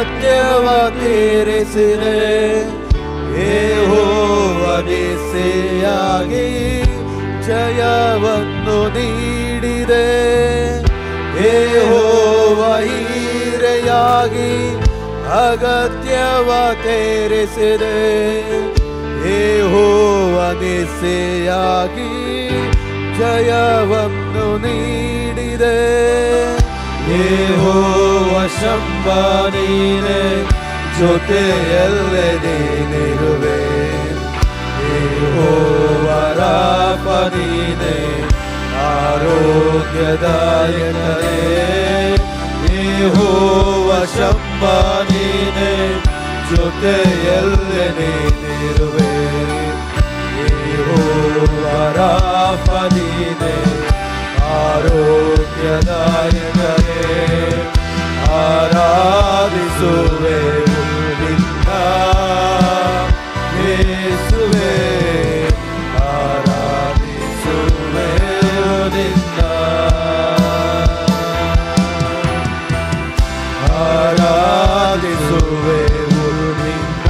ಅಗತ್ಯವ ತೀರಿಸಿದೆ. ಯೆಹೋವ ನಿಸ್ಸೆಯಾಗಿ ಜಯವನ್ನು ನೀಡಿದೆ. ಯೆಹೋವ ಈರೆಯಾಗಿ ಅಗತ್ಯವ ತೀರಿಸಿದೆ. ಯೆಹೋವ ನಿಸ್ಸೆಯಾಗಿ ಜಯವನ್ನು ನೀಡಿದೆ. ಯೆಹೋವ ಶಂಭ ನೀನೆ, ಜೊತೆಯಲ್ಲೇ ನೀನಿರುವೆ. ಯೆಹೋವ ರಾಫ ನೀನೆ, ಆರೋಗ್ಯದಾಯಕನೇ. ಯೆಹೋವ ಶಂಭ ನೀನೆ, ಜೊತೆಯಲ್ಲೇ ನೀನಿರುವೆ. ಯೆಹೋವ ರಾಫ ನೀನೆ, ಆರೋಗ್ಯದಾಯಕನೇ. ಆರಾಧಿಸುವೆವು ನಿನ್ನ ಯೇಸುವೇ, ಆರಾಧಿಸುವೆವು ನಿನ್ನ. ಆರಾಧಿಸುವೆವು ನಿನ್ನ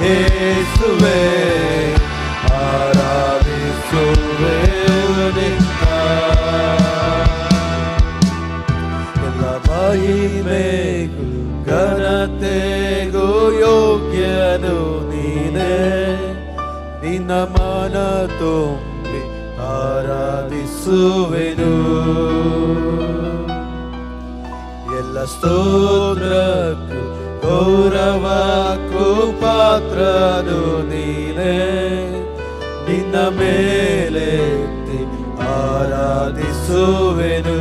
ಯೇಸುವೇ, ಆರಾಧಿಸುವೆವು ನಿನ್ನ. ಎಲ್ಲ ಮಹಿಮೆಗೂ ಘನತೆಗೂ ಯೋಗ್ಯನು ನೀನೇ. ನಿನ್ನ ಮನ ತುಂಬಿ ಆರಾಧಿಸುವೆನು. ಎಲ್ಲ ಸ್ತೋತ್ರಕ್ಕೂ ಗೌರವಕ್ಕೂ ಪಾತ್ರನು ನೀನೇ. ನಿನ್ನ ಮೇಲೆ ಆರಾಧಿಸುವೆನು.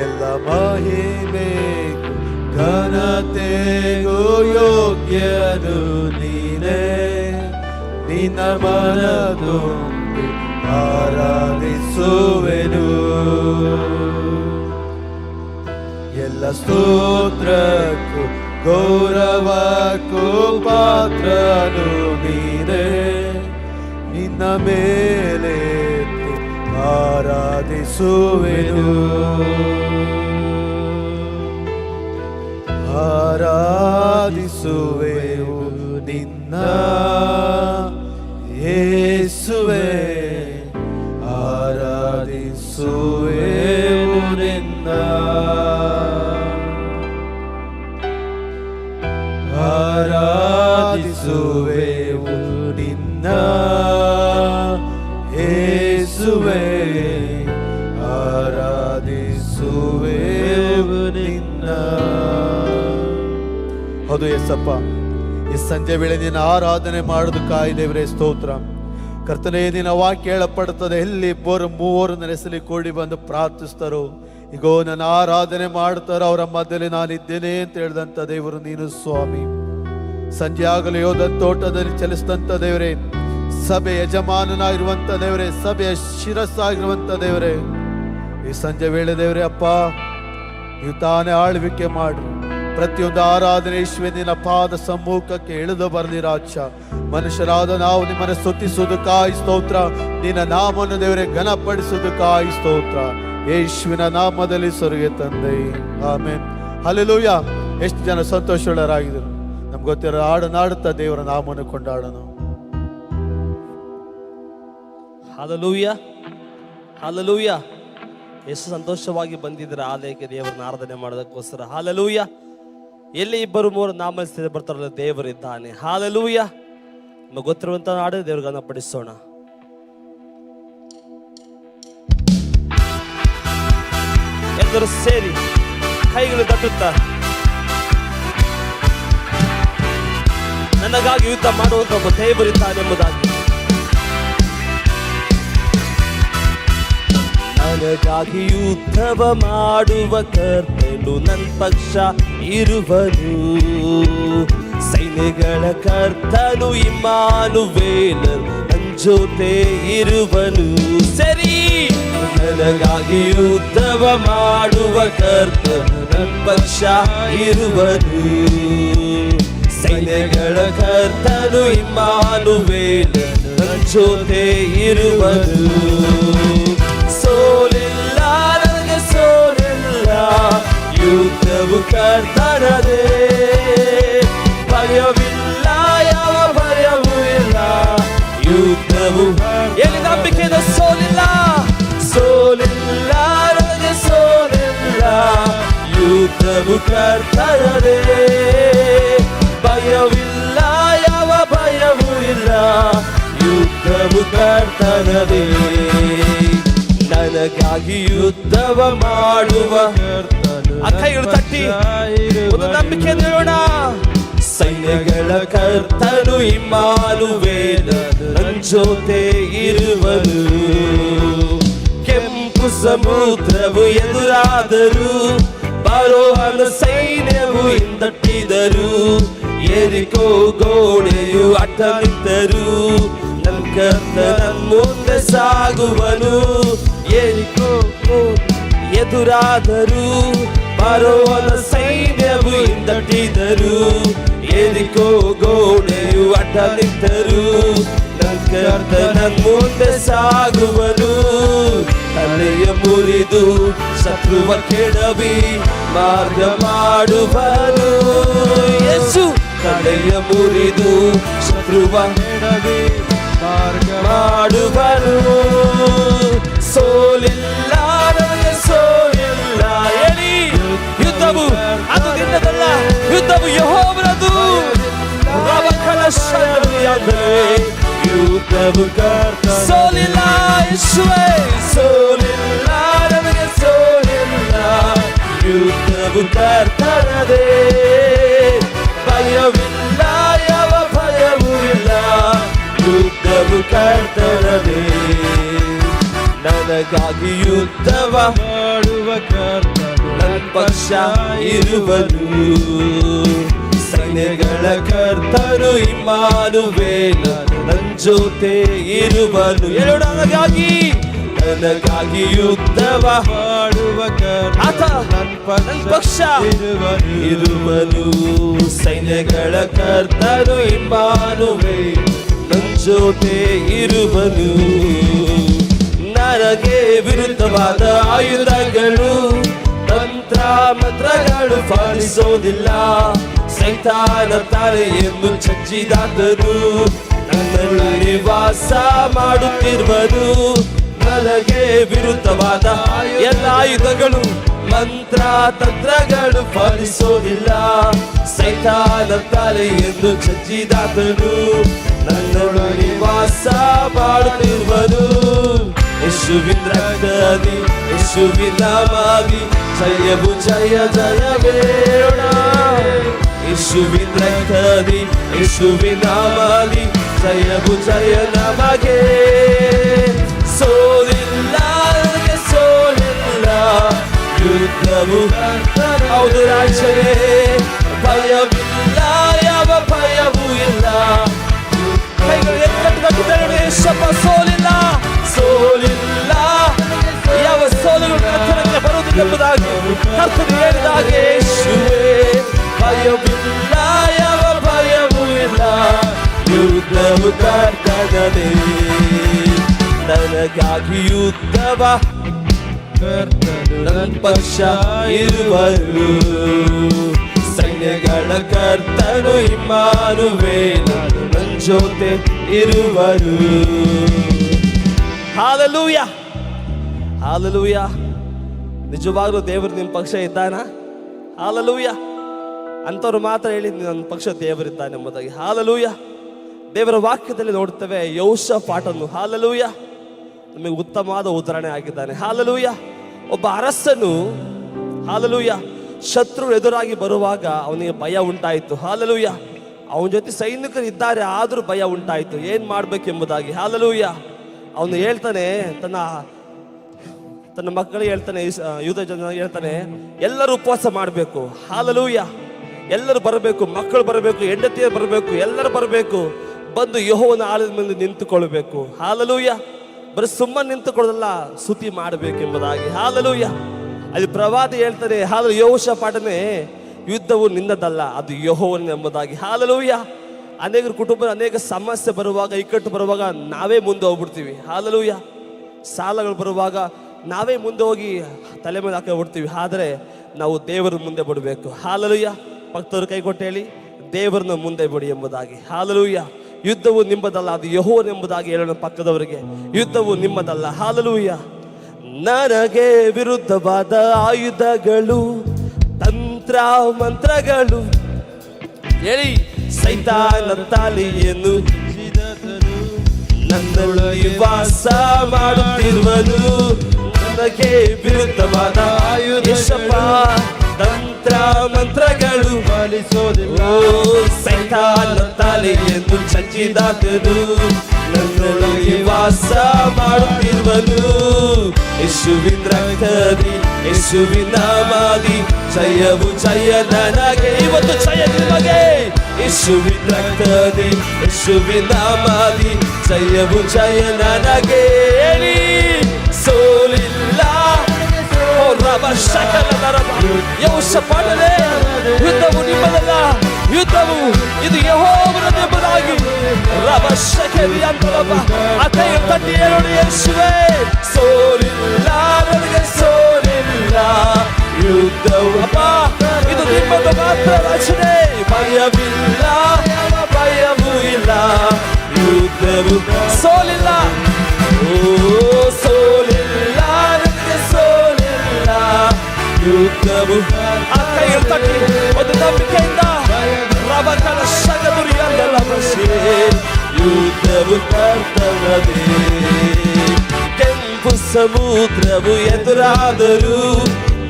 ಎಲ್ಲ ಮಹಿಮೆಗೂ ಘನತೆಗೂ ಯೋಗ್ಯನು ನೀನೇ. ನಿನ್ನ ಮನ ತುಂಬಿ ಆರಾಧಿಸುವೆನು. ಎಲ್ಲ ಸ್ತೋತ್ರಕ್ಕೂ ಗೌರವಕ್ಕೂ ಪಾತ್ರನು ನೀನೇ. ನಿನ್ನ ಮೇಲೆ ಆರಾಧಿಸುವೆನು. ಆರಾಧಿಸುವೆವು ನಿನ್ನ ಯೇಸುವೇ, ಆರಾಧಿಸುವೆವು ನಿನ್ನ. ಆರಾಧಿಸುವೆವು ನಿನ್ನ ಯೇಸುವೇ, ಆರಾಧಿಸುವೆವು ನಿನ್ನ. ಹೌದು ಯೇಸಪ್ಪ, ಈ ಸಂಜೆ ವೇಳೆ ನಿನ್ನ ಆರಾಧನೆ ಮಾಡೋದಕ್ಕಾಗಿ ದೇವರೇ ಸ್ತೋತ್ರ. ಕರ್ತನೇ, ನಿನ್ನ ವಾಕ್ಯ ಹೇಳಪಡುತ್ತದೆ, ಎಲ್ಲಿ ಇಬ್ಬರು ಮೂವರು ನನ್ನ ಹೆಸರಲ್ಲಿ ಕೂಡಿ ಬಂದು ಪ್ರಾರ್ಥಿಸ್ತಾರೋ, ಈಗೋ ನನ್ನ ಆರಾಧನೆ ಮಾಡ್ತಾರೋ ಅವರ ಮಧ್ಯದಲ್ಲಿ ನಾನಿದ್ದೇನೆ ಅಂತ ಹೇಳಿದಂಥ ದೇವರು ನೀನು ಸ್ವಾಮಿ. ಸಂಜೆ ಆಗಲು ಯೋಧ ತೋಟದಲ್ಲಿ ಚಲಿಸಿದಂಥ ದೇವರೇ, ಸಭೆ ಯಜಮಾನನಾಗಿರುವಂಥ ದೇವರೇ, ಸಭೆಯ ಶಿರಸ್ಸಾಗಿರುವಂಥ ದೇವರೇ, ಈ ಸಂಜೆ ವೇಳೆ ದೇವರೇ ಅಪ್ಪ, ನೀವು ತಾನೇ ಆಳ್ವಿಕೆ ಮಾಡಿ ಪ್ರತಿಯೊಂದು ಆರಾಧನೆ ಈಶ್ವರ ನಿನ್ನ ಪಾದ ಸಮ್ಮುಖಕ್ಕೆ ಇಳಿದು ಬರಲಿ ರಾಜ. ಮನುಷ್ಯರಾದ ನಾವು ನಿಮ್ಮನ್ನು ಸ್ತುತಿಸುವುದಕ್ಕಾಗಿ ಸ್ತೋತ್ರ. ನಿನ್ನ ನಾಮವನ್ನು ದೇವರೇ ಘನಪಡಿಸುವುದಕ್ಕಾಗಿ ಸ್ತೋತ್ರ. ಯೇಸುವಿನ ನಾಮದಲ್ಲಿ ಸ್ವರ್ಗೆ ತಂದೆ, ಆಮೆನ್. ಹಲ್ಲೆಲೂಯಾ. ಎಷ್ಟು ಜನ ಸಂತೋಷರಾಗಿದ್ರು ನಮ್ಗೆ ಗೊತ್ತಿರೋ ಹಾಡುತ್ತಾ ದೇವರ ನಾಮವನ್ನು ಕೊಂಡಾಡೋಣ. Hallelujah, hallelujah. ಎಷ್ಟು ಸಂತೋಷವಾಗಿ ಬಂದಿದ್ದೀರ ಆಲಯಕ್ಕೆ ದೇವರನ್ನ ಆರಾಧನೆ ಮಾಡೋದಕ್ಕೋಸ್ಕರ. ಹಲ್ಲೆಲೂಯಾ. ಎಲ್ಲಿ ಇಬ್ಬರು ಮೂರು ನಾಮ ಬರ್ತಾರಲ್ಲ, ದೇವರಿದ್ದಾನೆ. ಹಲ್ಲೆಲೂಯಾ. ನಮಗೆ ಗೊತ್ತಿರುವಂತ ಹಾಡು ದೇವರನ್ನ ಪಡಿಸೋಣ. ಎಲ್ಲರೂ ಸೇರಿ ಕೈಗಳು ತಟ್ಟುತ್ತಾ, ನನಗಾಗಿ ಯುದ್ಧ ಮಾಡುವಂತ ಒಬ್ಬ ದೇವರಿದ್ದಾನೆಂಬುದಾಗಿ. ನನಗಾಗಿ ಯುದ್ಧವ ಮಾಡುವ ಕರ್ತನು ನನ್ನ ಪಕ್ಷ ಇರುವನು. ಸೈನ್ಯಗಳ ಕರ್ತನು ಇಮ್ಮಾನುವೇಲನು ನನ್ನ ಜೊತೆ ಇರುವನು. ಸರಿ, ನನಗಾಗಿ ಯುದ್ಧವ ಮಾಡುವ ಕರ್ತನು ನನ್ನ ಪಕ್ಷ ಇರುವನು. ಸೈನ್ಯಗಳ ಕರ್ತನು ಇಮ್ಮಾನುವೇಲನು ನನ್ನ ಜೊತೆ ಇರುವನು. ಸೋಲಿಲ್ಲ ನನಗೆ ಸೋಲಿಲ್ಲ, ಯುದ್ಧವು ಕರ್ತನದೇ, ಭಯವಿಲ್ಲ, ಯಾವ ಭಯವೂ ಇಲ್ಲ. ಯುದ್ಧವು ಎಲ್ಲಿ ನಂಬಿಕೆಯಿಂದ ಸೋಲಿಲ್ಲ, ಸೋಲಿಲ್ಲ, ನನಗೆ ಸೋಲಿಲ್ಲ. ಯುದ್ಧವು ಕರ್ತನದೇ, ಭಯವಿಲ್ಲ, ಯಾವ ಭಯವೂ ಇಲ್ಲ. ಯುದ್ಧವು ಕರ್ತನದೇ, ನನಗಾಗಿ ಯುದ್ಧವ ಮಾಡುವ ಆ ಕೈಗಳು ತಟ್ಟಿ ಒಂದು ನಂಬಿಕೆ ಹೇಳೋಣ. ಸೈನ್ಯಗಳ ಕರ್ತನು ಇಮ್ಮಾನುವೇಲ ನನ್ನ ಜೊತೆ ಇರುವನು. ಕೆಂಪು ಸಮುದ್ರವು ಎದುರಾದರೂ, ಬರೋಹನ ಸೈನ್ಯವು ಹಿಂದಟ್ಟಿದರು, ಎರಿಕೋ ಗೋಡೆಯು ಅಡ್ಡ ನಿಂತರು, ನನ್ನ ಕರ್ತನ ಮುಂದೆ ಸಾಗುವನು. ಎರಿಕೋ ಎದುರಾದರು, ಬರೋಹನ ಸೈನ್ಯವು ಹಿಂದಟ್ಟಿದರು, ಎರಿಕೋ ಗೋಡೆಯು ಅಡ್ಡ ನಿಂತರು, ನನ್ನ ಕರ್ತನ ಮುಂದೆ ಸಾಗುವನು. ತಲೆಯ ಮುರಿದು ಶತ್ರುವ ಕೆಡವಿ ಮಾರ್ಗ ಮಾಡುವನು. ಯೇಸು ತಲೆಯ ಮುರಿದು ಶತ್ರುವ ಕೆಡವಿ ಮಾರ್ಗ ಮಾಡುವನು. ಸೋಲಿಲ್ಲ, ನನಗೆ ಸೋಲಿಲ್ಲ. ಹೇಳಿ, ಯುದ್ಧವು ಅದು ನಿನ್ನದಲ್ಲ, ಯುದ್ಧವು ಯೆಹೋವನದು. ಯುದ್ಧವು ಸೋಲಿಲ್ಲ, ಯೇಸುವೇ ಸೋಲಿಲ್ಲ, ನನಗೆ ಸೋಲಿಲ್ಲ. ಯುದ್ಧವು ಕರ್ತನದೇ, ಭಯವಿಲ್ಲ, ಯಾವ ಭಯವೂ ಇಲ್ಲ. ಯುದ್ಧವು ಕರ್ತನದೇ, ನನಗಾಗಿ ಯುದ್ಧವ ಮಾಡುವ ಕರ್ತನು ನನ್ನ ಪಕ್ಷ ಇರುವನು. ಸೈನ್ಯಗಳ ಕರ್ತನು ಇಮ್ಮಾನುವೇಲ ನನ್ನ ಜೊತೆ ಇರುವನು. ಹೇಳೋಣ, ನನಗಾಗಿ ಯುದ್ಧವ ಮಾಡುವ ನನ್ನ ಪಕ್ಷ ಇರುವನು. ಸೈನ್ಯಗಳ ಕರ್ತನು ಇಮ್ಮಾನುವೇಲ ನನ್ನ ಜೊತೆ ಇರುವನು. ನನಗೆ ವಿರುದ್ಧವಾದ ಆಯುಧಗಳು, ತಂತ್ರ ಮಂತ್ರಗಳು ಫಲಿಸೋದಿಲ್ಲ. ಸೈತಾನ ತಲೆಯನ್ನು ಚಚ್ಚಿದಾದರೂ ನನ್ನಲ್ಲಿ ವಾಸ ಮಾಡುತ್ತಿರುವನು. ನನಗೆ ವಿರುದ್ಧವಾದ ಎಲ್ಲ ಆಯುಧಗಳು, ಮಂತ್ರ ತಂತ್ರಗಳು ಫಲಿಸೋದಿಲ್ಲ. ಸೈತಾನ ತಲೆಯನ್ನು ಚಚ್ಚಿದಾದರೂ ನನ್ನಲ್ಲಿ ವಾಸ ಮಾಡುತ್ತಿರುವನು. ಯೇಸುವಿನ ರಕ್ತದಿ, ಯೇಸುವಿನ ನಾಮದಿ ಜಯವು ಜಯ ಜಯವೇಣ. ಯೇಸುವಿನ ರಕ್ತದಿ, ಯೇಸುವಿನ ನಾಮದಿ ಜಯವು ಜಯ ನಮಗೆ. ಸೋಲಿಲ್ಲ, ನನಗೆ ಸೋಲಿಲ್ಲ. ಯುದ್ಧವು ಹೌದು ರಾಜನೇ, ಭಯವಿಲ್ಲ, ಯಾವ ಭಯವೂ ಇಲ್ಲ. ಕೈಗಳು ಎತ್ತುಗಟ್ಟಿದ್ದಾರೆ, ಶಪ ಸೋಲಿಲ್ಲ, ಸೋಲಿಲ್ಲ, ಯಾವ ಸೋಲುಗಳು ಕರ್ತನಿಗೆ ಬರುವುದಿಲ್ಲವೆಂಬುದಾಗಿ ಕರ್ತನು ಹೇಳಿದ ಹಾಗೆ ಯೇಸುವೇ, ಭಯವಿಲ್ಲ, ಯಾವ ಭಯವೂ ಇಲ್ಲ. ಯುದ್ಧವು ಕರ್ತನದೇ, ನನಗಾಗಿ ಯುದ್ಧವ ಕರ್ತನು ನನ್ನ ಪಕ್ಷ ಇರುವನು. ಸೈನ್ಯಗಳ ಕರ್ತನು ಇಮ್ಮಾನುವೇಲ ನನ್ನ ಜೊತೆ ಇರುವನು. Hallelujah, hallelujah. ನಿಜವಾಗ್ಲೂ ದೇವರು ನಿಮ್ಮ ಪಕ್ಷ ಇದ್ದಾನ? ಹಾಲೆಲೂಯ. ಅಂಥವ್ರು ಮಾತ್ರ ಹೇಳಿ ನನ್ನ ಪಕ್ಷ ದೇವರಿದ್ದಾನೆ ಎಂಬುದಾಗಿ. ಹಾಲೆಲೂಯ. ದೇವರ ವಾಕ್ಯದಲ್ಲಿ ನೋಡ್ತೇವೆ ಯೆಹೋಷಾಫಾಟನು, ಹಾಲೆಲೂಯ, ನಮಗೆ ಉತ್ತಮವಾದ ಉದಾಹರಣೆ ಆಗಿದ್ದಾನೆ. ಹಾಲೆಲೂಯ. ಒಬ್ಬ ಅರಸನು, ಹಾಲೆಲೂಯ, ಶತ್ರು ಎದುರಾಗಿ ಬರುವಾಗ ಅವನಿಗೆ ಭಯ ಉಂಟಾಯಿತು. ಹಾಲೆಲೂಯ. ಅವನ ಜೊತೆ ಸೈನಿಕರು ಇದ್ದಾರೆ, ಆದರೂ ಭಯ ಉಂಟಾಯಿತು, ಏನು ಮಾಡಬೇಕೆಂಬುದಾಗಿ. ಹಾಲೆಲೂಯ. ಅವನು ಹೇಳ್ತಾನೆ, ತನ್ನ ಮಕ್ಕಳಿಗೆ ಹೇಳ್ತಾನೆ, ಯೂದ ಜನ ಹೇಳ್ತಾನೆ, ಎಲ್ಲರೂ ಉಪವಾಸ ಮಾಡಬೇಕು. ಹಾಲೆಲೂಯ. ಎಲ್ಲರೂ ಬರಬೇಕು, ಮಕ್ಕಳು ಬರಬೇಕು, ಹೆಂಡತಿಯರು ಬರಬೇಕು, ಎಲ್ಲರೂ ಬರಬೇಕು, ಬಂದು ಯೆಹೋವನ ಆಲಯದ ಮುಂದೆ ನಿಂತುಕೊಳ್ಬೇಕು. ಹಾಲೆಲೂಯ. ಬರೀ ಸುಮ್ಮನೆ ನಿಂತುಕೊಳ್ಳಲ್ಲ, ಸ್ತುತಿ ಮಾಡಬೇಕೆಂಬುದಾಗಿ. ಹಾಲೆಲೂಯ. ಅಲ್ಲಿ ಪ್ರವಾದಿ ಹೇಳ್ತಾನೆ, ಯೆಹೋಷಾಫಾಟನೇ, ಯುದ್ಧವು ನಿನ್ನದಲ್ಲ, ಅದು ಯೆಹೋವನ ಎಂಬುದಾಗಿ. ಹಾಲೆಲೂಯ. ಅನೇಕ ಕುಟುಂಬ ಅನೇಕ ಸಮಸ್ಯೆ ಬರುವಾಗ, ಇಕ್ಕಟ್ಟು ಬರುವಾಗ ನಾವೇ ಮುಂದೆ ಹೋಗ್ಬಿಡ್ತೀವಿ. ಹಾಲೆಲೂಯ. ಸಾಲಗಳು ಬರುವಾಗ ನಾವೇ ಮುಂದೆ ಹೋಗಿ ತಲೆ ಮೇಲೆ ಹಾಕಿ ಬಿಡ್ತೀವಿ. ಆದರೆ ನಾವು ದೇವರ ಮುಂದೆ ಬಿಡಬೇಕು. ಹಾಲೆಲೂಯ. ಭಕ್ತರು ಕೈಕೊಟ್ಟು ಹೇಳಿ, ದೇವರನ್ನ ಮುಂದೆ ಬಿಡಿ ಎಂಬುದಾಗಿ. ಹಾಲೆಲೂಯ. ಯುದ್ಧವು ನಿಮ್ಮದಲ್ಲ, ಅದು ಯೆಹೋವನೆಂಬುದಾಗಿ ಹೇಳೋಣ ಪಕ್ಕದವರಿಗೆ. ಯುದ್ಧವು ನಿಮ್ಮದಲ್ಲ. ಹಾಲೆಲೂಯ. ನನಗೆ ವಿರುದ್ಧವಾದ ಆಯುಧಗಳು, ತಂತ್ರ ಮಂತ್ರಗಳು, ಹೇಳಿ, ಸೈತಾನ ತಾಲಿಯನ್ನು ನನ್ನೊಳಗೆ ವಾಸ ಮಾಡುತ್ತಿರುವನು. ನನಗೆ ವಿರುದ್ಧವಾದ ಆಯುಧಪ್ಪ, ತಂತ್ರ ಮಂತ್ರಗಳು ಪಾಲಿಸೋದಿಲ್ಲ. ಸೈತಾನ ತಾಲಿಯನ್ನು ಚಚ್ಚಿದಾತನು, ನನ್ನೊಳಗೆ ವಾಸ ಮಾಡುತ್ತಿರುವನು. ಯೇಸುವಿನ ರಕ್ತದಿ, ಯೇಸುವಿನ ನಾಮದಿ ಜಯವು ಜಯ ನನಗೆ. ಇವತ್ತು ಜಯ ನಿಮಗೆ. ಯೇಸುವಿನ ರಕ್ತದಿ, ಯೇಸುವಿನ ನಾಮದಿ ಜಯವು ಜಯ ನನಗೆ. ಹೇಳಿ, ಸೋಲಿಲ್ಲ. ಯೆಹೋಷಾಫಾಟನೇ, ಯುದ್ಧವು ನಿಮ್ಮದಲ್ಲ, ಯುದ್ಧವು ಇದು ಯೆಹೋವನದೆಂಬುದಾಗಿ ರಬಶಕೇರಿ ಅಂತಲಪ್ಪ. ಆ ಕೈಯ ತಟ್ಟಿ ಹೇಳೋಣ, ಯೇಸುವೇ ಸೋಲಿಲ್ಲ, ನನಗೆ ಸೋಲಿಲ್ಲ. ಯುದ್ಧವು ಅಪ್ಪ ಇದು ನಿಮ್ಮದು ಮಾತ್ರ ರಚನೆ. ಭಯವಿಲ್ಲ, ಭಯವೂ ಇಲ್ಲ. ಯುದ್ಧವು ಸೋಲಿಲ್ಲ, ಓ ಸೋಲಿಲ್ಲ, ನನಗೆ ಸೋಲಿಲ್ಲ. ಯುದ್ಧವು ಆ ಕೈಯಲ್ಲಿ ತಟ್ಟಿ ಒಂದು ನಂಬಿಕೆಯಿಂದ ರಬಕಲ ಶಗದುರಿಯಲ್ಲ ಬಸಿ. ಯುದ್ಧವು ಕರ್ತನದೇ. ಕೆಂಪು ಸಮುದ್ರವು ಎದುರಾದರೂ,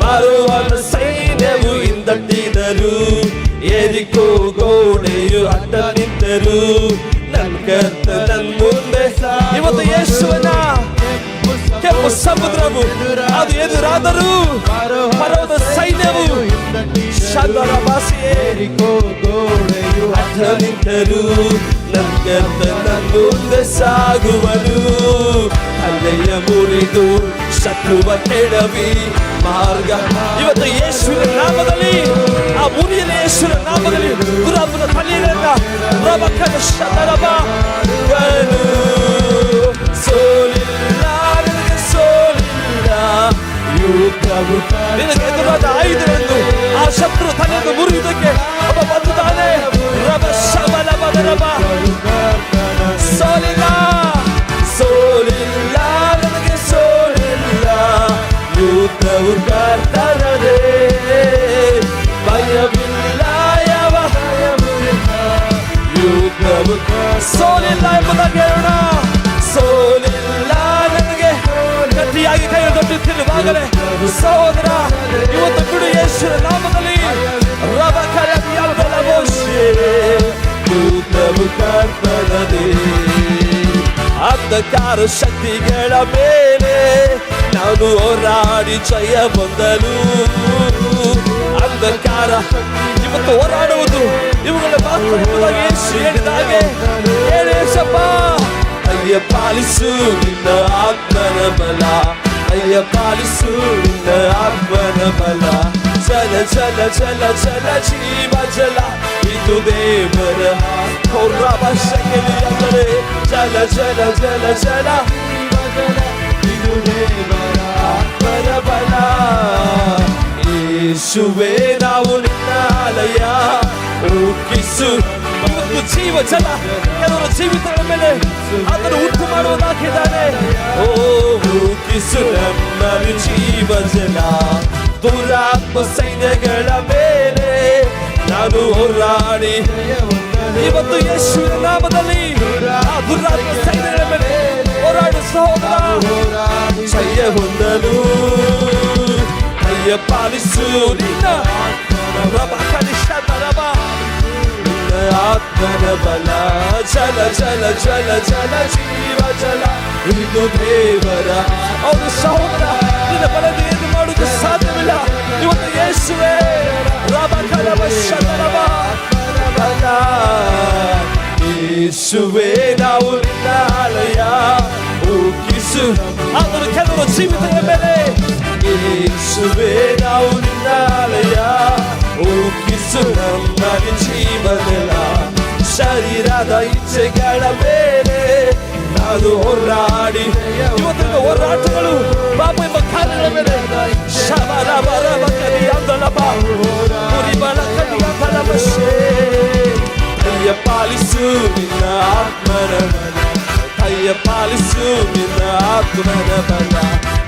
ಬರುವ ಸೈನ್ಯವು ಹಿಂದಟ್ಟಿದರು. ಎರಿಕೋ ಗೋಡೆಯು ಅಡ್ಡ ನಿಂತರು, ನನ್ನ ಕರ್ತ ನನ್ನ ಮುಂದೆ. ಇವತ್ತು ಯೇಸುವನ ಕೆಂಪು ಸಮುದ್ರವು ಅದು ಎದುರಾದರೂ, ಪರ್ವತ ಸೈನ್ಯವು ಶಂದರ ಭಾಷೆ ಗೋಡೆಯು ಅಡ್ಡ ನಿಂತರು. ನನ್ನ ಕರ್ತ ನನ್ನ ಮುಂದೆ ಸಾಗುವನು. ಅಲ್ಲೆಯ ಮುರಿದು ಶತ್ರುವ ಕೆಡವಿ ಮಾರ್ಗ. ಇವತ್ತು ಯೇಸುವಿನ ನಾಮದಲ್ಲಿ, ಆ ಮುರಿಯನ ಯೇಸುವಿನ ನಾಮದಲ್ಲಿ ದುರಾತ್ಮನ ತಲೆಯಿಂದ ರಬಕನ ಶತರಬ ಸೋಲಿಲ್ಲ, ನನಗೆ ಸೋಲಿಲ್ಲ. ಯುದ್ಧವು ನಿನಗೆ ಎದುರಾದ ಆಯುಧಗಳನ್ನು ಆ ಶತ್ರು ತಲೆಯನ್ನು ಮುರಿಯುವುದಕ್ಕೆ ಒಬ್ಬ ಬಂದಿದ್ದಾನೆ. ರಬ ಶಬಲ ಬದರಬ ಸೋಲಿಲ್ಲ, ಸೋಲಿಲ್ಲ, ನನಗೆ ಸೋಲಿಲ್ಲ. ಯುದ್ಧವು ಕರ್ತನದೇ. ಭಯವಿಲ್ಲ, ಯಾವ ಯುದ್ಧವು ಸೋಲಿಲ್ಲ ಎಂಬುದಾಗಿ ಹೇಳೋಣ. ಸೋಲಿಲ್ಲ, ನನಗೆ ಗಟ್ಟಿಯಾಗಿ ಕೈ ದೊಡ್ಡುತ್ತಿರುವಾಗಲೇ ಸಹೋದರ ಇವತ್ತು ಬಿಡು ಯೇಸುವಿನ ನಾಮದಲ್ಲಿ. ಯುದ್ಧವು ಕರ್ತನದೇ. ಅಂಧಕಾರ ಶಕ್ತಿಗಳ ಮೇಲೆ ನಾನು ಹೋರಾಡಿ ಜಯ ಹೊಂದಲು. ಅಂಧಕಾರ ಇವತ್ತು ಹೋರಾಡುವುದು ಇವುಗಳ ಮಾತ್ರ ಯೇಸು ಹೇಳಿದಾಗೆ. ಯೇಸಪ್ಪ, ಅಯ್ಯ ಪಾಲಿಸು ನಿನ್ನ ಆತ್ಮನ ಬಲ, ಅಯ್ಯ ಪಾಲಿಸು ನಿನ್ನ ಆತ್ಮನ ಬಲ. ಜಲ ಜಲ ಜಲ ಜಲ ಜೀವ ಜಲ ಇದು ದೇವರ ಹೊರವಶಕಲಿ ಅಂದರೆ. ಜಲ ಜಲ ಜಲ ಜಲ ಇದು ದೇವರ ಆತ್ಮನ ಬಲ. ಯೇಸುವೇ ನಾವು ನಿನ್ನ ಆಲಯ, ಊಕಿಸು. ಇವತ್ತು ಜೀವ ಜಲ ಕೆಲವರು ಜೀವಿತಗಳ ಮೇಲೆ ಅದನ್ನು ಉಂಟು ಮಾಡುವುದಾಗಿದ್ದಾನೆ. ಓ ಊಕಿಸು ನಮ್ಮಲ್ಲಿ ಜೀವ ಜಲ. ದುರಾತ್ಮ ಸೈನ್ಯಗಳ ಮೇಲೆ ನಾನು ಹೋರಾಡಿ ಇವತ್ತು ಯೇಸುವಿನ ನಾಮದಲ್ಲಿ ಆ ದುರಾತ್ಮ ಸೈನ್ಯಗಳ ಮೇಲೆ ಹೋರಾಡು ಸಹೋದರ. ಜಯ ಹೊಂದಲು ಅಯ್ಯ ಪಾಲಿಸು ನಿನ್ನ ಆತ್ಮನ ಬಲ. ಜಲ ಜಲ ಜಲ ಜಲ ಜೀವ ಜಲ ಇದು ದೇವರ. ಅವರು ಸಹೋದರ, ನಿನ್ನ ಬಲದ ಏನು ಮಾಡುವುದು ಸಾಧ್ಯವಿಲ್ಲ. ಇವತ್ತು ಯೇಸುವೇ ಯೇಸುವೇ ನಾವು ನಿನ್ನ ಆಲಯ, ಊಕಿಸು. ಆದರೂ ಕೆಲವರು ಜೀವಿತದ ಮೇಲೆ ಯೇಸುವೇ ನಾವು ನಿನ್ನ ಆಲಯ, ಊಕಿಸು ನಮ್ಮ ಜೀವನದ. ಶರೀರದ ಇಚ್ಛೆಗಳ ಮೇಲೆ ನಾನು ಹೋರಾಡಿ ಇವತ್ತಿನ ಹೋರಾಟಗಳು ಪಾಪ ಎಂಬ ಕಾರ್ಯಗಳ ಮೇಲೆ ಶಬರ ಬರ ಬಕರಿ ಅಂದಳ ಉರಿ ಬಲಕನಿಯ ಬಲವಶೆ ಕೈಯ ಪಾಲಿಸು ನಿನ್ನ ಆತ್ಮನ ಬಲ ಕೈಯ ಪಾಲಿಸು ನಿನ್ನ ಆತ್ಮನ ಬಲ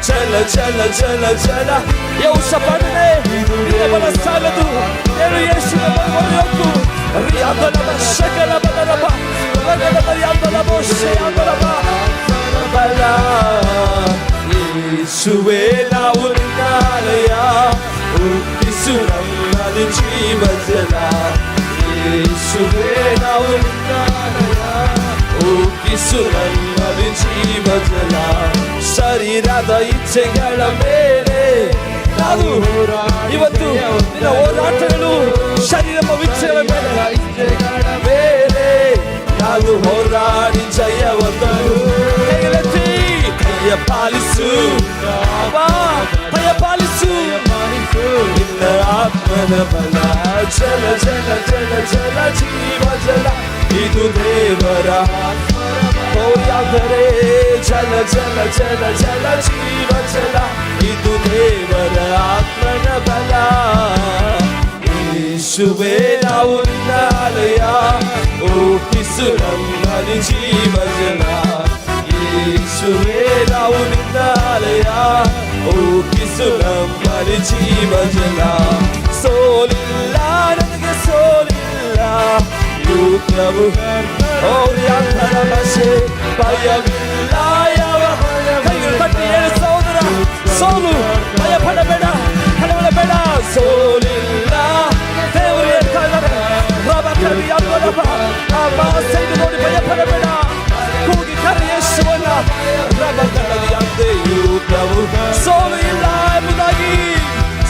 ಚಲ ಚಲ ಚಲ ಚಲ ಯೌಷಪಡನೆ ನಿನ್ನ ಬಲ ಸಾಲದು ಏನು ಯೇಸುವಿನ ಬಲವೊಂದು ರಿಯಾದನ ಶಕಲ ಬದರಬ ರಗಡ ರಿಯಾದನ ಮೋಶೆ ಅದರಬ ಬಲ ಯೇಸುವೇ ನಾವು ನಿನ್ನಾಲಯ ಹುಟ್ಟಿಸು ನಮ್ಮದು ಜೀವ ಜಲ ಯೇಸುವೇ ನಾವು ನಿನ್ನಾಲಯ ಹುಟ್ಟಿಸು ನಮ್ಮದು ಜೀವ ಜಲ ಶರೀರದ ಇಚ್ಛೆಗಳ ಮೇಲೆ ನಾವು ಇವತ್ತು ನಿನ್ನ ಹೋರಾಟಗಳು ಶರೀರ ಇಚ್ಛೆಗಳ ಮೇಲೆ ಇಚ್ಛೆಗಳ ಮೇಲೆ ನಾವು ಹೋರಾಡಿ ಜಯವಂತರು ಕೈಯ ಪಾಲಿಸು ಕೈಯ ಪಾಲಿಸು ನಿನ್ನ ಆತ್ಮನ ಬಲ ಜಲ ಜಲ ಜಲ ಜಲ ಜೀವ ಜಲ ಇದು ದೇವರ ಕೋರ್ಯಾದರೆ ಜಲ ಜಲ ಜಲ ಜಲ ಜೀವ ಜಲ ಇದು ದೇವರ ಆತ್ಮನ ಬಲ ಯೇಸುವೇ ನಾವು ನಿನ್ನಾಲಯ ಹುಟ್ಟಿಸು ನಮ್ಮಲ್ಲಿ ಜೀವ ಜಲ ಯೇಸುವೇ ನಾವು ನಿನ್ನಾಲಯ ಹುಟ್ಟಿಸು ನಮ್ಮಲ್ಲಿ ಜೀವ ಜಲ ಸೋಲಿಲ್ಲ ನನಗೆ ಸೋಲಿಲ್ಲ ಯುದ್ಧವು ಓರ್ಯಾಂತರ ಭಾಷೆ ಭಯವಿಲ್ಲ ಯಾವ ಕೈಗಳು ಕಟ್ಟಿ ಹೇಳು ಸಹೋದರ ಸೋಲು ಭಯ ಪಡಬೇಡ ಕಳವಳಬೇಡ ಸೋಲಿಲ್ಲ ದೇವರು ಹೇಳ್ತಾ ಇದ್ದಾರೆ ರಬ ಕವಿ ಅಬ್ಬರಬ ಆ ಭಾಷೆಯನ್ನು ನೋಡಿ ಭಯ ಪಡಬೇಡ ಕೂಗಿ ಕರೆ ಯೇಸುವನ್ನ ರಬ ಕವಿ ಅಂತೆ ಯುದ್ಧವು ಸೋಲು ಇಲ್ಲ ಎಂಬುದಾಗಿ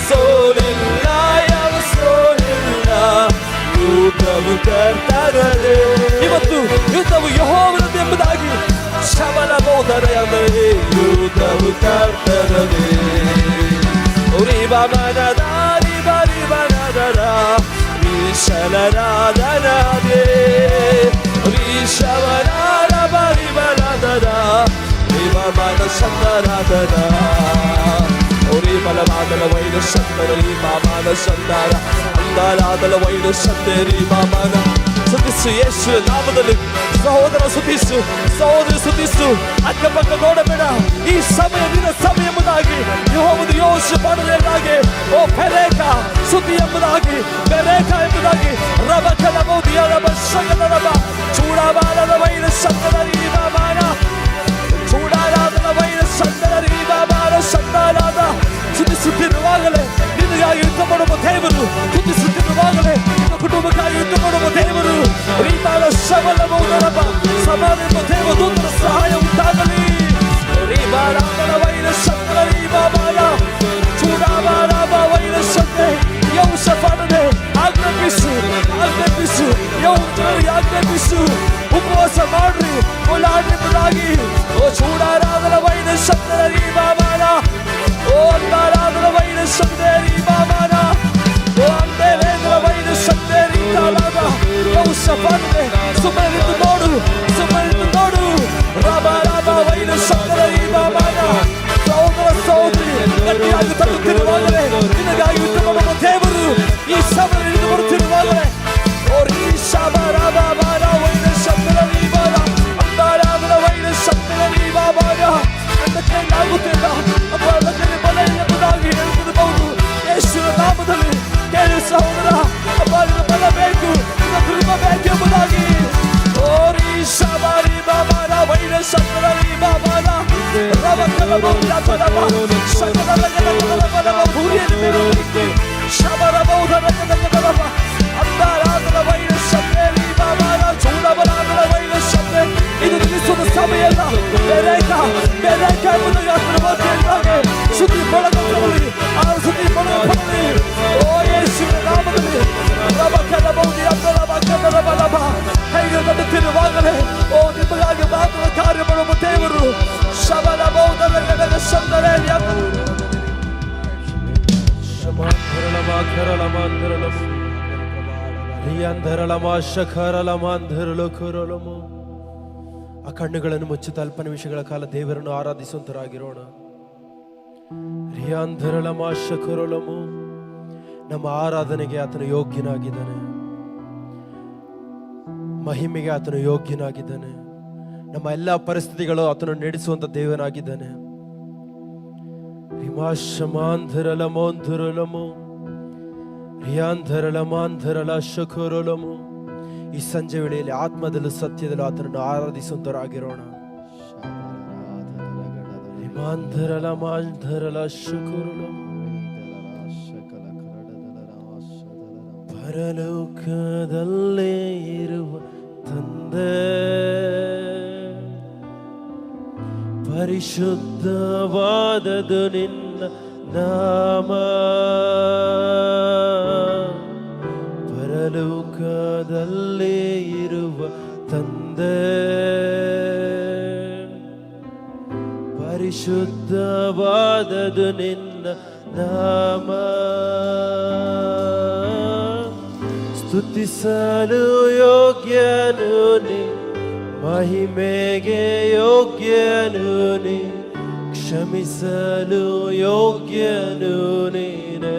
ಸೋಲಿಲ್ಲ ಯಾವ ಸೋಲಿಲ್ಲ ಯುದ್ಧವು ಕರ್ತರದೆ ಇವತ್ತು ಯುದ್ಧವು ಯೆಹೋವನದು ಎಂಬುದಾಗಿ ಶಬಲ ಬೋಧನೆ ಅಂದರೆ ಯುದ್ಧವು ಕರ್ತರದೆ ರಿಬಮನದ ರಿಬರಿಬನದರ ವಿಶಲರಾಧನದೆ ರಿಶವರಾರ ಬರಿಬಲದರ ರಿಬಮನ ಶಂದರಾಧನ ಬಲವಾದಲ ವೈರ ಶಂದರಿ ಮಾಮನ ಶಂದರ ಅಂದರಾದಲ ವೈರ ಶಂದರಿ ಮಾಮನ ಸ್ತುತಿಸು ಯೇಸು ನಾಮದಲ್ಲಿ ಸಹೋದರ ಸ್ತುತಿಸು ಸಹೋದರಿ ಸ್ತುತಿಸು ಅಕ್ಕಪಕ್ಕ ನೋಡಬೇಡ ಈ ಸಮಯ ನಿನ್ನ ಸಮಯ ಎಂಬುದಾಗಿ ಯೆಹೋವನು ಯೋಷಿಫಾಟನೆಂದಾಗಿ ಓ ಫೆರೇಕ ಸ್ತುತಿ ಎಂಬುದಾಗಿ ಫೆರೇಕ ಎಂಬುದಾಗಿ ರಬ ಕಲಮೌದಿಯ ರಬ ಶಕಲ ರಬ ಚೂಡಾಬಾಲದ ವೈರ ಶಂದರಿ ಮಾಮನ ಚೂಡಾರಾದನ ವೈರ ಶಂದರಿ ಮಾಮನ ಶಂದರಾದ ಸ್ತುತಿಸುತ್ತಿರುವಾಗಲೇ ನಿನಗಾಗಿ ಯುದ್ಧ ಮಾಡುವ ದೇವರು ಸ್ತುತಿಸುತ್ತಿರುವಾಗಲೇ ನಿನ್ನ ಕುಟುಂಬಕ್ಕಾಗಿ ಯುದ್ಧ ಮಾಡುವ ದೇವರು ರೀತಾಳ ಶಬಲ ಮೌನರಬ ಸಮಾನ ದೇವದೂತರ ಸಹಾಯ ಉಂಟಾಗಲಿ ರೀಬಾರಾದನ ವೈರ ಶಂಕರ ರೀಬಾಬಾಲ ಚೂಡಾಬಾರಾಬ ವೈರ ಶಂಕರ ಯೌಷಫಾಟನೆ ಆಜ್ಞಾಪಿಸು ಆಜ್ಞಾಪಿಸು ಯೌವನರಿಗೆ ಆಜ್ಞಾಪಿಸು ಉಪವಾಸ ಮಾಡ್ರಿ ಓಲಾಡ್ರಿ ಓ ಚೂಡಾರಾದನ ವೈರ ಶಂಕರ ರೀಬಾಬಾಲ ಓ ಅಂದಾರಾದನ ವೈರ ಶಂಕರಿ ಬಾಬಾನ ಓ ಅಂದೇವೇಂದ್ರ ವೈರ ಶಂಕರಿ ತಾಲಾದ ಯೌಷಫಾಟನೆ ಸುಮ್ಮನಿದ್ದು ನೋಡು ಸುಮ್ಮನಿದ್ದು ನೋಡು ರಾಬ ರಾಬ ವೈರ ಶಂಕರಿ ಬಾಬಾನ ಸಹೋದರ ಸಹೋದರಿ ಗಟ್ಟಿಯಾಗಿ ತಟ್ಟುತ್ತಿರುವಾಗಲೇ ನಿನಗಾಗಿ ಯುದ್ಧ ಮಾಡುವ ದೇವರು ಈ ಸಮಯ ಹಿಡಿದು ಬರುತ್ತಿರುವಾಗಲೇ ಓ ರೀ ಶಾಬ ರಾಬ ಬಾರ ವೈರ ಶಂಕರಿ ಬಾಲ ಅಂದಾರಾದನ ವೈರ ಶಂಕರಿ ಬಾಬಾನ ನನ್ನ ಕೈಲಾಗುತ್ತಿಲ್ಲ ಅಪರಾಧದಲ್ಲಿ ಬಲ ಎಂಬುದಾಗಿ ಹೇಳುತ್ತಿರಬಹುದು ಯೇಸುವಿನ ನಾಮದಲ್ಲಿ ಕೇಳಿ ಸಹೋದರ ಅಪಾರಿನ ಬಲ ಬೇಕು ಕೃಪ ಬೇಕೆಂಬುದಾಗಿ ಓರಿ ಶಬರಿ ಬಾಬಾನ ವೈರ ಶಂಕರಿ ಬಾಬಾನ ರವ ಕಲಮೌದಿಯ ತನವ ಶಕಲ ಗಲಗಲಗಲಗಲವ ಭೂರಿಯಲ್ಲಿ ಮೇಲುಕ್ಕೆ ಶಬರ ಬೌಧನ ಗಲಗಲಗಲವ ಅಂದಾರಾದನ ವೈರ ಶಂಕರಿ ಬಾಬಾನ ಚೂಡಬಲಾದನ ವೈರ ಶಂಕರಿ ಇದು ನಿಲ್ಲಿಸುವ ಸಮಯಲ್ಲ ಬೇರೇಕ ಬೇರೇಕ ಎಂಬುದಾಗಿ ಆತ್ಮವಾಕ್ಯವಾಗಿ ಸುದ್ದಿ ಕೊಳಗಲಿ ಆ ಸುದ್ದಿ ಕೊಳಗಲಿ ಓ ಯೇಸುವಿನ ನಾಮದಲ್ಲಿ ರಬ ಕಲಮೌದಿಯ ತನವ ಗಲಗಲಗಲವ ಕೈಗೆ ತಟ್ಟುತ್ತಿರುವಾಗಲೇ ಓ ನಿಮಗಾಗಿ ಮಾತ್ರ ಕಾರ್ಯ ಮಾಡುವ ದೇವರು ಶಬಲ ಬೌದ್ಧರ ಗಡಗ ಸಂದರೇಯ ಆ ಕಣ್ಣುಗಳನ್ನು ಮುಚ್ಚುತ್ತ ಅಲ್ಪ ನಿಮಿಷಗಳ ಕಾಲ ದೇವರನ್ನು ಆರಾಧಿಸುವಂತರಾಗಿರೋಣ. ನಮ್ಮ ಆರಾಧನೆಗೆ ಆತನು ಯೋಗ್ಯನಾಗಿದ್ದಾನೆ, ಮಹಿಮೆಗೆ ಆತನು ಯೋಗ್ಯನಾಗಿದ್ದಾನೆ. ನಮ್ಮ ಎಲ್ಲ ಪರಿಸ್ಥಿತಿಗಳು ಆತನು ನಡೆಸುವಂತ ದೇವನಾಗಿದ್ದಾನೆ. ಈ ಸಂಜೆ ವೇಳೆಯಲ್ಲಿ ಆತ್ಮದಲ್ಲೂ ಸತ್ಯದಲ್ಲೂ ಆತನನ್ನು ಆರಾಧಿಸುವಂತರಾಗಿರೋಣ. ಪರಲೋಕದಲ್ಲೇ ಇರುವ ತಂದೆ, ಪರಿಶುದ್ಧವಾದದು ನಿನ್ನ ನಾಮ. ಪರಲೋಕದಲ್ಲೇ ಇರುವ ತಂದೆ, ಪರಿಶುದ್ಧವಾದದು ನಿನ್ನ ನಾಮ. ಸ್ತುತಿಸಲು ಯೋಗ್ಯನು ನೀ, ಮಹಿಮೆಗೆ ಯೋಗ್ಯನು ನೀ, ಕ್ಷಮಿಸಲು ಯೋಗ್ಯನು ನೀನೇ.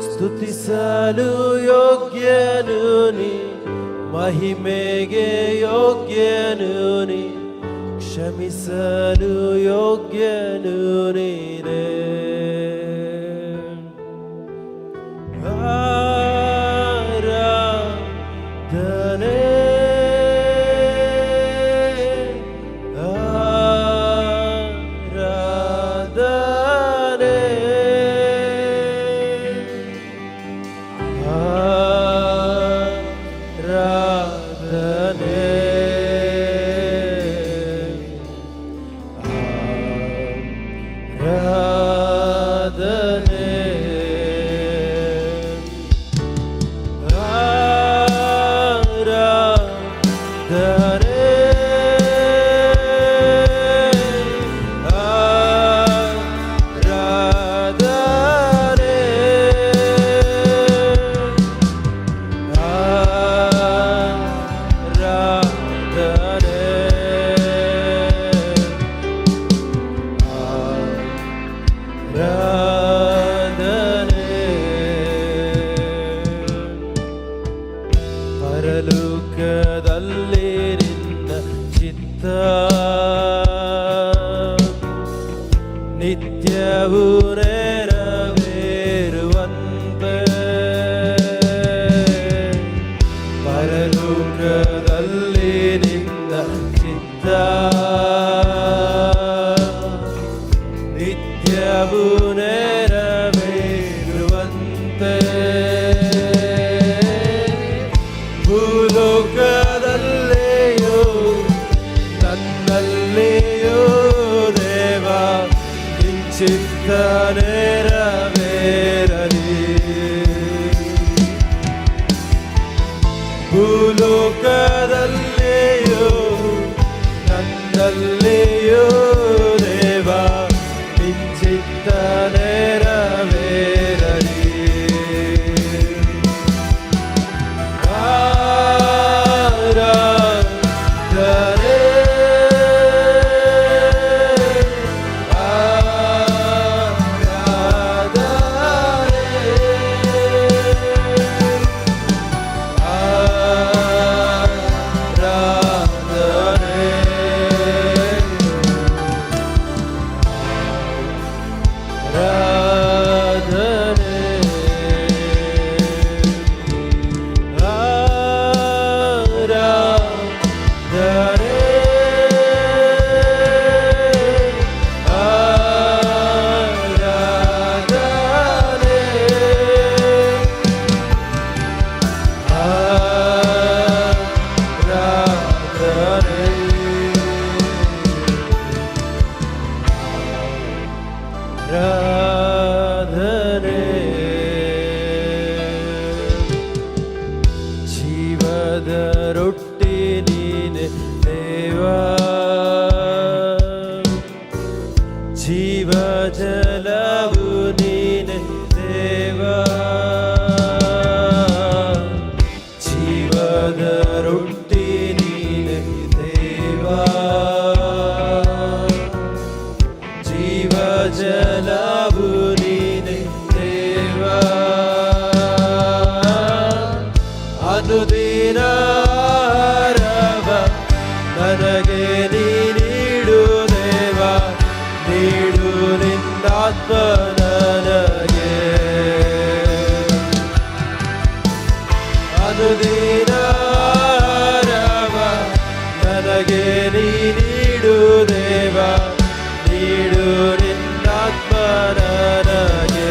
ಸ್ತುತಿಸಲು ಯೋಗ್ಯನು ನೀ, ಮಹಿಮೆಗೆ ಯೋಗ್ಯನು ನೀ, ಕ್ಷಮಿಸಲು ಯೋಗ್ಯನು ನೀನೇ. ಆರಾಧನೆ ಪರಲೋಕದಲ್ಲಿ ನಿನ್ನ ಚಿತ್ತ ನಿತ್ಯವೂ ನೆರವೇರುವಂತೆ. ಪರಲೋಕದಲ್ಲಿ ನಿನ್ನ ಚಿತ್ತ ನಿತ್ಯವೂ ನೆರವೇರುವಂತೆ. ಭೂಲೋಕದಲ್ಲಿಯೂ ನನ್ನಲ್ಲಿಯೂ ದೇವ ನಿನ್ನ ನೆರವೇರಲಿ. ಭೂಲೋಕದಲ್ಲಿಯೂ ನನ್ನಲ್ಲಿಯೂ ದೇವ ನಿನ್ನ ನೆರವೇರಲಿ. ಜೀವದ ರೊಟ್ಟಿ ನೀನೆ ದೇವಾ, ಜೀವ ಜಲವು ನೀನೆ ದೇವಾ. ಜೀವದ ರೊಟ್ಟಿ ನೀನೆ ದೇವಾ, ಜೀವ ಜಲವು ಅನುದಿನ ಆಹಾರವ ನನಗೆ ನೀಡು ದೇವ, ನೀಡು ನಿನ್ನಾತ್ಮ ನನಗೆ. ಅನುದಿನ ಆಹಾರವ ನನಗೆ ನೀಡು ದೇವ, ನೀಡು ನಿನ್ನಾತ್ಮ ನನಗೆ.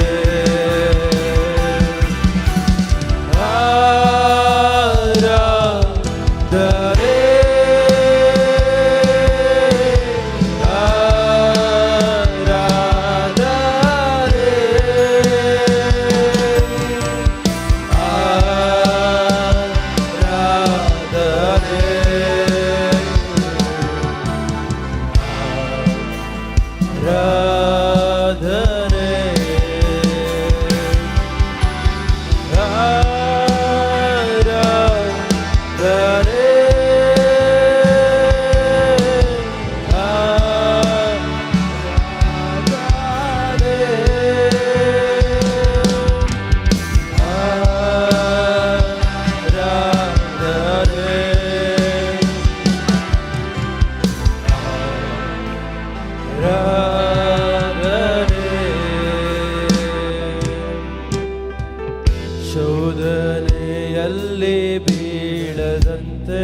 ಶೋಧನೆಯಲ್ಲಿ ಬೀಳದಂತೆ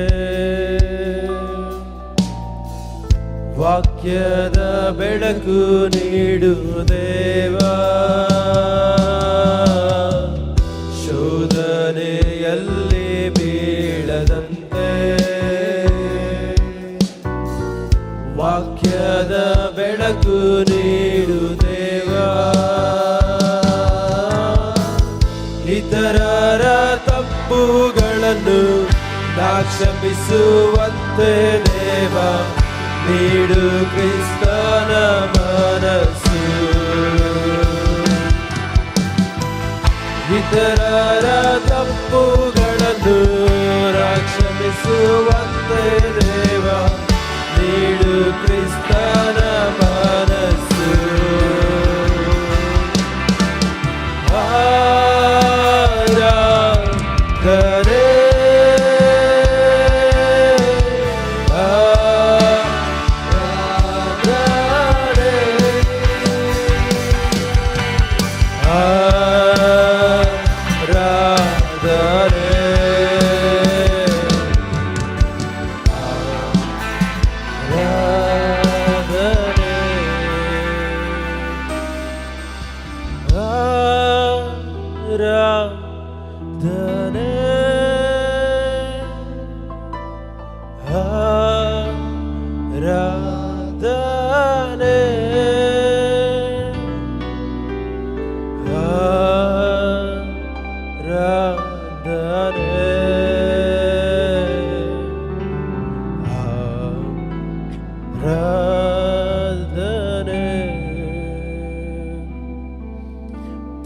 ವಾಕ್ಯದ ಬೆಳಕು ನೀಡು ದೇವ, ಶೋಧನೆಯಲ್ಲಿ ಬೀಳದಂತೆ ವಾಕ್ಯದ ಬೆಳಕು ನೀಡು ದೇವ. ಇತರರ ತಪ್ಪುಗಳನ್ನು ನಾ ಕ್ಷಮಿಸುವಂತೆ ದೇವ, ನೀಡು ಕ್ರಿಸ್ತನ ಮನಸ್ಸು. ಇತರರ ತಪ್ಪುಗಳನ್ನು ನಾ ಕ್ಷಮಿಸುವಂತೆ ದೇವ, ನೀಡು ಕ್ರಿಸ್ತನ ಮನಸ್ಸು. ಆರಾಧನೆ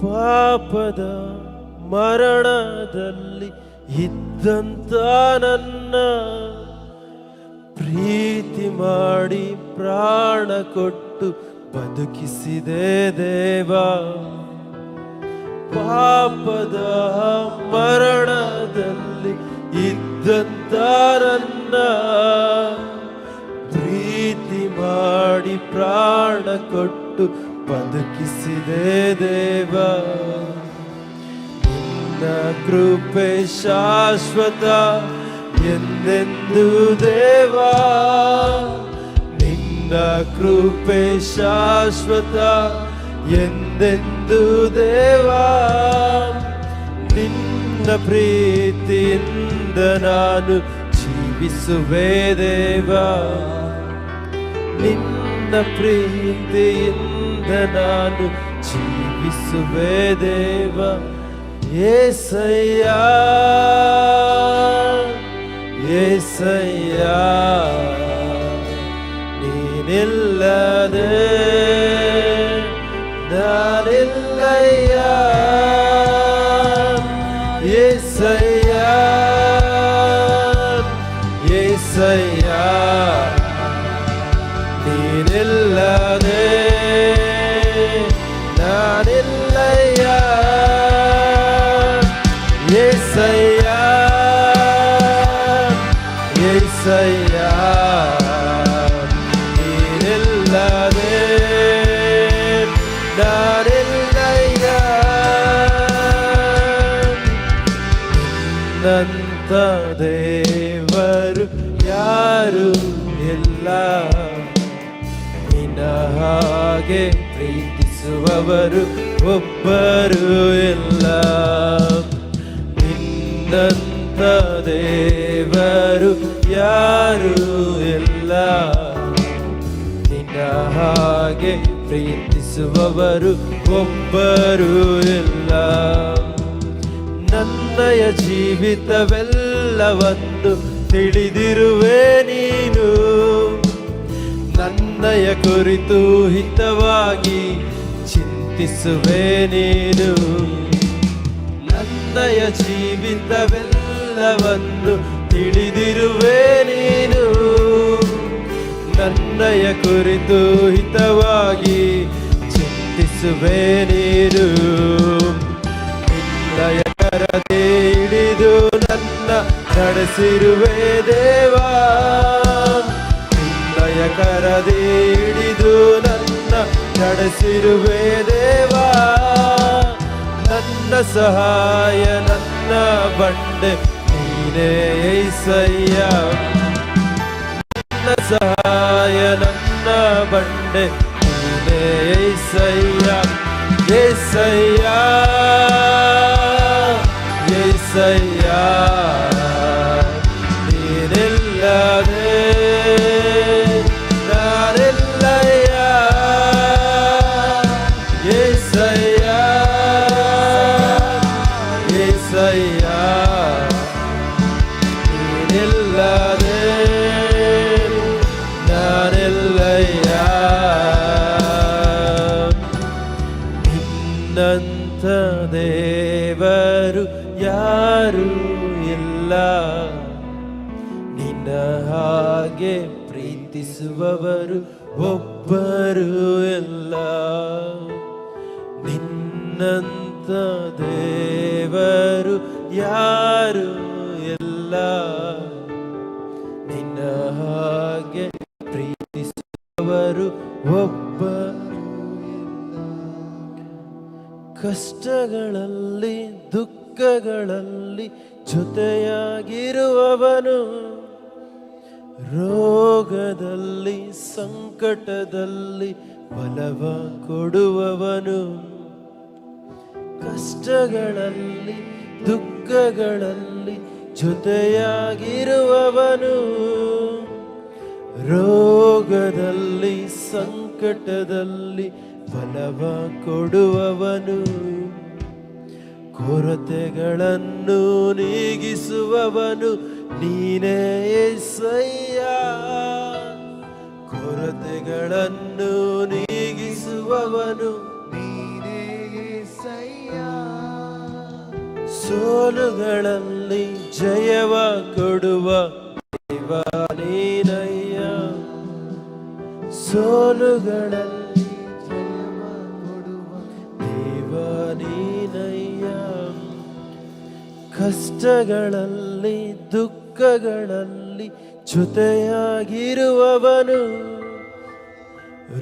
ಪಾಪದ ಮರಣದಲ್ಲಿ ಇದ್ದಂತ ನನ್ನ ಪ್ರೀತಿ ಮಾಡಿ ಪ್ರಾಣ ಕೊಟ್ಟು ಬದುಕಿಸಿದೆ ದೇವ. ಪಾಪದ ಮರಣದಲ್ಲಿ ಇದ್ದಂತ ನನ್ನ ಪ್ರೀತಿ ಮಾಡಿ ಪ್ರಾಣ ಕೊಟ್ಟು ಬದುಕಿಸಿದೆ ದೇವ. ನಿನ್ನ ಕೃಪೆ ಶಾಶ್ವತ ಎಂದೆಂದು ದೇವ, ನಿನ್ನ ಕೃಪೆ ಶಾಶ್ವತ ಎಂದೆಂದು ದೇವ. ನಿನ್ನ ಪ್ರೀತಿಯಿಂದ ನಾನು ಜೀವಿಸುವೆ ದೇವ, ನಿನ್ನ ಪ್ರೀತಿಯಿಂದ ನಾನು ಜೀವಿಸುವೆ ದೇವ. ಯೇಸಯ್ಯ ಯೇಸಯ್ಯ ನೀನಿಲ್ಲದೆ ನಾನಿಲ್ಲಯ್ಯ. ಯೇಸಯ್ಯ ಯೇಸಯ್ಯ ನೀನಿಲ್ಲದೆ ನಾನಿಲ್ಲಯ್ಯ. ಯೇಸಯ್ಯ ಏಸಯ್ಯ ನೀನಿಲ್ಲದೆ ನಾನಿಲ್ಲಯ್ಯ ನಿನ್ನಂತ ದೇವರು ಯಾರು ಇಲ್ಲ ನಿನ್ನ ಹಾಗೆ ಪ್ರೀತಿಸುವವರು ಒಬ್ಬರು ಇಲ್ಲ ನಿನ್ನಂತ ದೇವರು ಯಾರು ಇಲ್ಲ ನಿನ್ನ ಹಾಗೆ ಪ್ರೀತಿಸುವವರು ಒಬ್ಬರು ಇಲ್ಲ ನನ್ನಯ ಜೀವಿತವೆಲ್ಲವನ್ನು ತಿಳಿದಿರುವೆ ನೀನು ನನ್ನಯ ಕುರಿತು ಹಿತವಾಗಿ ಚಿಂತಿಸುವೆ ನೀನು ನನ್ನಯ ಜೀವಿತವೆಲ್ಲವನ್ನು ತಿಳಿದಿರುವೆ ನೀನು ನನ್ನಯ ಕುರಿತು ಹಿತವಾಗಿ ಚಿಂತಿಸುವೆ ನೀನು ನಿನ್ನಯ ಕರದಿ ಹಿಡಿದು ನನ್ನ ನಡೆಸಿರುವೆ ದೇವಾ ನಿನ್ನಯ ಕರದಿ ಹಿಡಿದು ನನ್ನ ನಡೆಸಿರುವೆ ದೇವಾ ನನ್ನ ಸಹಾಯ ನನ್ನ ಬಂಡೆ ನೀನೇ ಏಸಯ್ಯ ನನ್ನ ಸಹಾಯ ನನ್ನ ಬಂಡೆ ನೀನೇ ಏಸಯ್ಯ ಏಸಯ್ಯ ಏಸಯ್ಯ ನೀನಿಲ್ಲದೆ ನಾನಿಲ್ಲಯ್ಯ ಏಸಯ್ಯ ಏಸಯ್ಯ ನೀನಿಲ್ಲದೆ ನಾನಿಲ್ಲಯ್ಯ ನಿನ್ನಂತ ದೇವರು ಯಾರು ಇಲ್ಲ ನಿನ್ನ ಹಾಗೆ ಪ್ರೀತಿಸುವವರು ಒಬ್ಬರು ಇಲ್ಲ ನಿನ್ನಂತ ದೇವರು ಯಾರು ಇಲ್ಲ ನಿನ್ನ ಹಾಗೆ ಪ್ರೀತಿಸುವವರು ಒಬ್ಬರು ಇಲ್ಲ ಕಷ್ಟಗಳಲ್ಲಿ ದುಃಖಗಳಲ್ಲಿ ಜೊತೆಯಾಗಿರುವವನು ರೋಗದಲ್ಲಿ ಸಂಕಟದಲ್ಲಿ ಬಲವ ಕೊಡುವವನು ಕಷ್ಟಗಳಲ್ಲಿ ದುಃಖಗಳಲ್ಲಿ ಜೊತೆಯಾಗಿರುವವನು ರೋಗದಲ್ಲಿ ಸಂಕಟದಲ್ಲಿ ಬಲವ ಕೊಡುವವನು ಕೊರತೆಗಳನ್ನು ನೀಗಿಸುವವನು ನೀನೇ ಏಸಯ್ಯ ಕೊರತೆಗಳನ್ನು ನೀಗಿಸುವವನು ನೀನೇ ಏಸಯ್ಯ ಸೋಲುಗಳಲ್ಲಿ ಜಯವ ಕೊಡುವ ದೇವ ನೀನಯ್ಯ ಸೋಲುಗಳಲ್ಲಿ ಜಯವ ಕೊಡುವ ದೇವ ನೀನಯ್ಯ ಕಷ್ಟಗಳಲ್ಲಿ ದುಃಖಗಳಲ್ಲಿ ಜೊತೆಯಾಗಿರುವವನು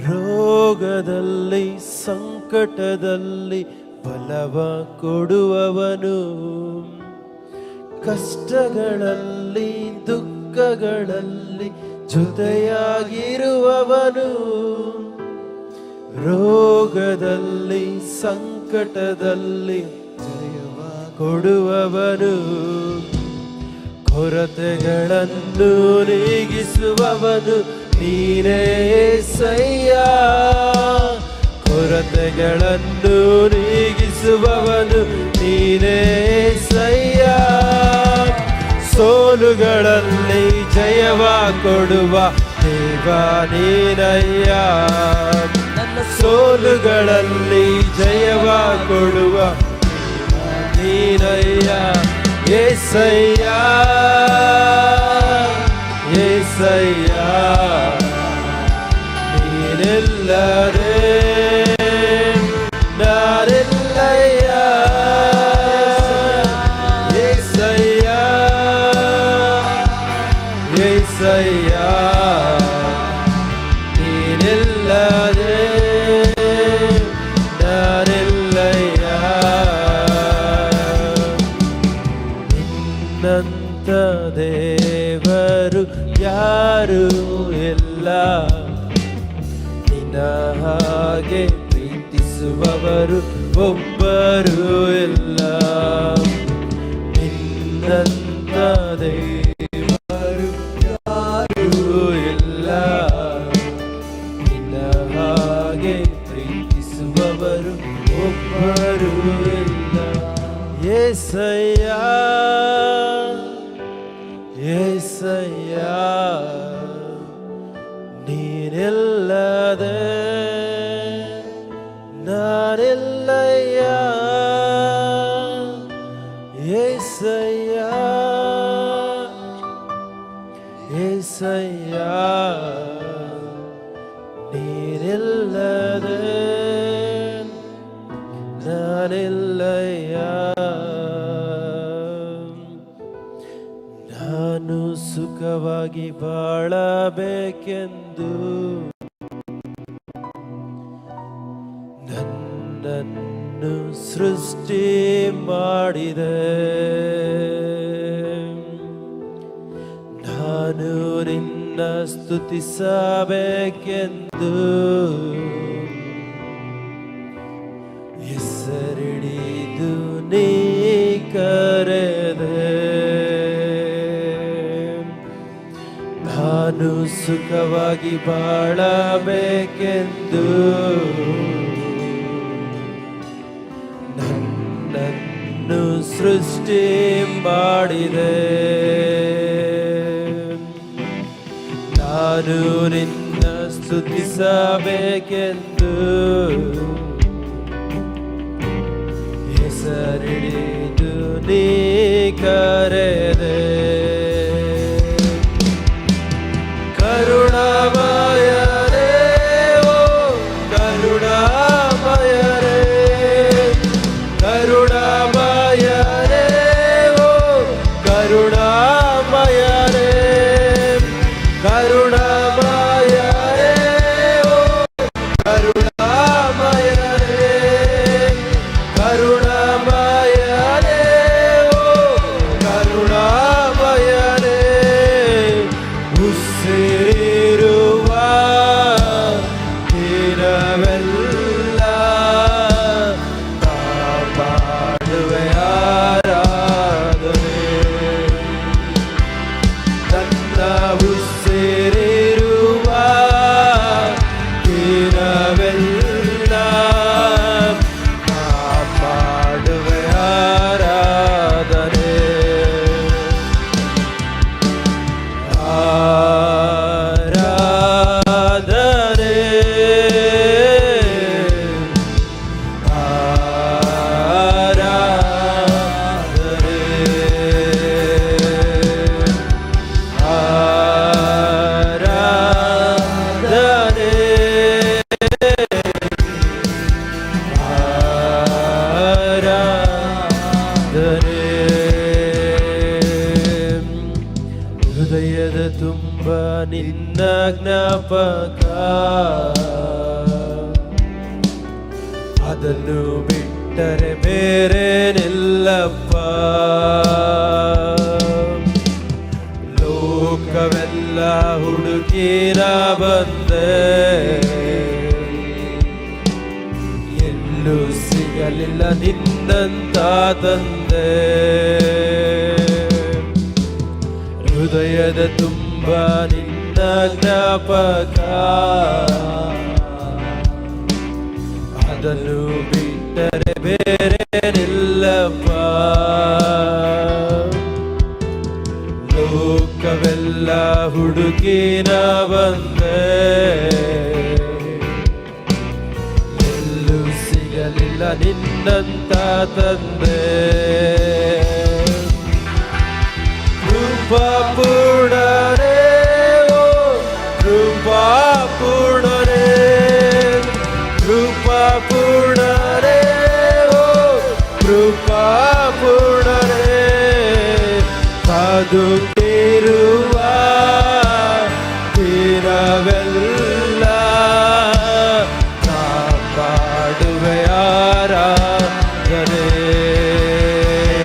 ರೋಗದಲ್ಲಿ ಸಂಕಟದಲ್ಲಿ ಬಲವ ಕೊಡುವವನು ಕಷ್ಟಗಳಲ್ಲಿ ದುಃಖಗಳಲ್ಲಿ ಜೊತೆಯಾಗಿರುವವನು ರೋಗದಲ್ಲಿ ಸಂಕಟದಲ್ಲಿ ಜಯವ ಕೊಡುವವನು ಕೊರತೆಗಳನ್ನು ನೀಗಿಸುವವನು ನೀನೇ ಏಸಯ್ಯ ಕೊರತೆಗಳನ್ನು ನೀಗಿಸುವವನು ನೀನೇ ಏಸಯ್ಯ ಸೋಲುಗಳಲ್ಲಿ ಜಯವ ಕೊಡುವ ದೇವ ನೀನಯ್ಯ ನನ್ನ ಸೋಲುಗಳಲ್ಲಿ ಜಯವ ಕೊಡುವ ನೀನಯ್ಯ ಏಸಯ್ಯ ಏಸಯ್ಯ ನೀನಿಲ್ಲದೆ ನಾನಿಲ್ಲಯ್ಯ ಏಸಯ್ಯ ಏಸಯ್ಯ ನಿನ್ನಂತ ದೇವರು ಯಾರು ಇಲ್ಲ, ನಿನ್ನ ಹಾಗೆ ಪ್ರೀತಿಸುವವರು ಒಬ್ಬರು ಇಲ್ಲ. ನಿನ್ನಂತ ದೇವರು ಯಾರು ಇಲ್ಲ, ನಿನ್ನ ಹಾಗೆ ಪ್ರೀತಿಸುವವರು ಒಬ್ಬರು ಇಲ್ಲ. యేసయ్య యేసయ్య ನೀನಿಲ್ಲದೆ ನಾನಿಲ್ಲಯ್ಯ. యేసయ్య యేసయ్య ನೀನಿಲ್ಲದೆ ನಾನಿಲ್ಲಯ್ಯ. ನಾನು ಸುಖವಾಗಿ ಬಾಳಬೇಕೆಂದು ನನ್ನನ್ನು ಸೃಷ್ಟಿ ಮಾಡಿದೆ. ನಾನು ನಿನ್ನ ಸ್ತುತಿಸಬೇಕೆಂದು ಹೆಸರಿಡಿದು ನೀ ಕರೆದೆ. ನಾನು ಸುಖವಾಗಿ ಬಾಳಬೇಕೆಂದು ನನ್ನನ್ನು ಸೃಷ್ಟಿ ಮಾಡಿದೆ. ನಾನು ನಿನ್ನ ಸ್ತುತಿಸಬೇಕೆಂದು ಹೆಸರಿಡಿದು ನೀ ಕರೆದೆ. ಕರುಣಾಮಯರೇ ಓ ಕರುಣಾಮಯರೇ, ಕರುಣಾಮಯರೇ ಓ ಕರುಣಾಮಯರೇ, ಕರುಣಾಮಯರೇ ಓ ಕರುಣಾಮಯರೇ, ಕರುಣಾಮಯರೇ ಓ ಕರುಣಾಮಯರೇ. ಉಸಿರಿರುವ ದಿನವೆಲ್ಲ ಕಾಪಾಡುವೆ ಆರಾಧನೆ. ನನ್ನ ಉಸಿರಿರುವ ದಿನವೆಲ್ಲ ಕಾಪಾಡುವೆ ಆರಾಧನೆ. ಆರಾಧನೆ ಆರಾಧನೆ ಆರಾಧನೆ ಆರಾಧನೆ. ಹೃದಯದ ತುಂಬ ನಿನ್ನ ಜ್ಞಾಪಕ, ಅದನ್ನು ಬಿಟ್ಟರೆ ಬೇರೆ ನಿಲ್ಲಪ್ಪ. ಲೋಕವೆಲ್ಲ ಹುಡುಕಿನ ಬಂದೆ, ಎಲ್ಲೂ ಸಿಗಲಿಲ್ಲ ನಿನ್ನಂತ ತಂದೆ. ಹೃದಯದ ತುಂಬ ನಿನ್ನ ಜ್ಞಾಪಕ, ಅದನ್ನು ಬಿಟ್ಟರೆ ಬೇರೆ ನಿಲ್ಲಪ್ಪ. ಲೋಕವೆಲ್ಲ ಹುಡುಕಿನ ಬಂದೆ, ಎಲ್ಲೂ ಸಿಗಲಿಲ್ಲ ನಿನ್ನಂತ ತಂದೆ. ಕೃಪಾಪೂರ್ಣರೇ ಓ ಕೃಪಾಪೂರ್ಣರೇ, ಕೃಪಾಪೂರ್ಣರೇ ಓ ಕೃಪಾಪೂರ್ಣರೇ. ಕಾದು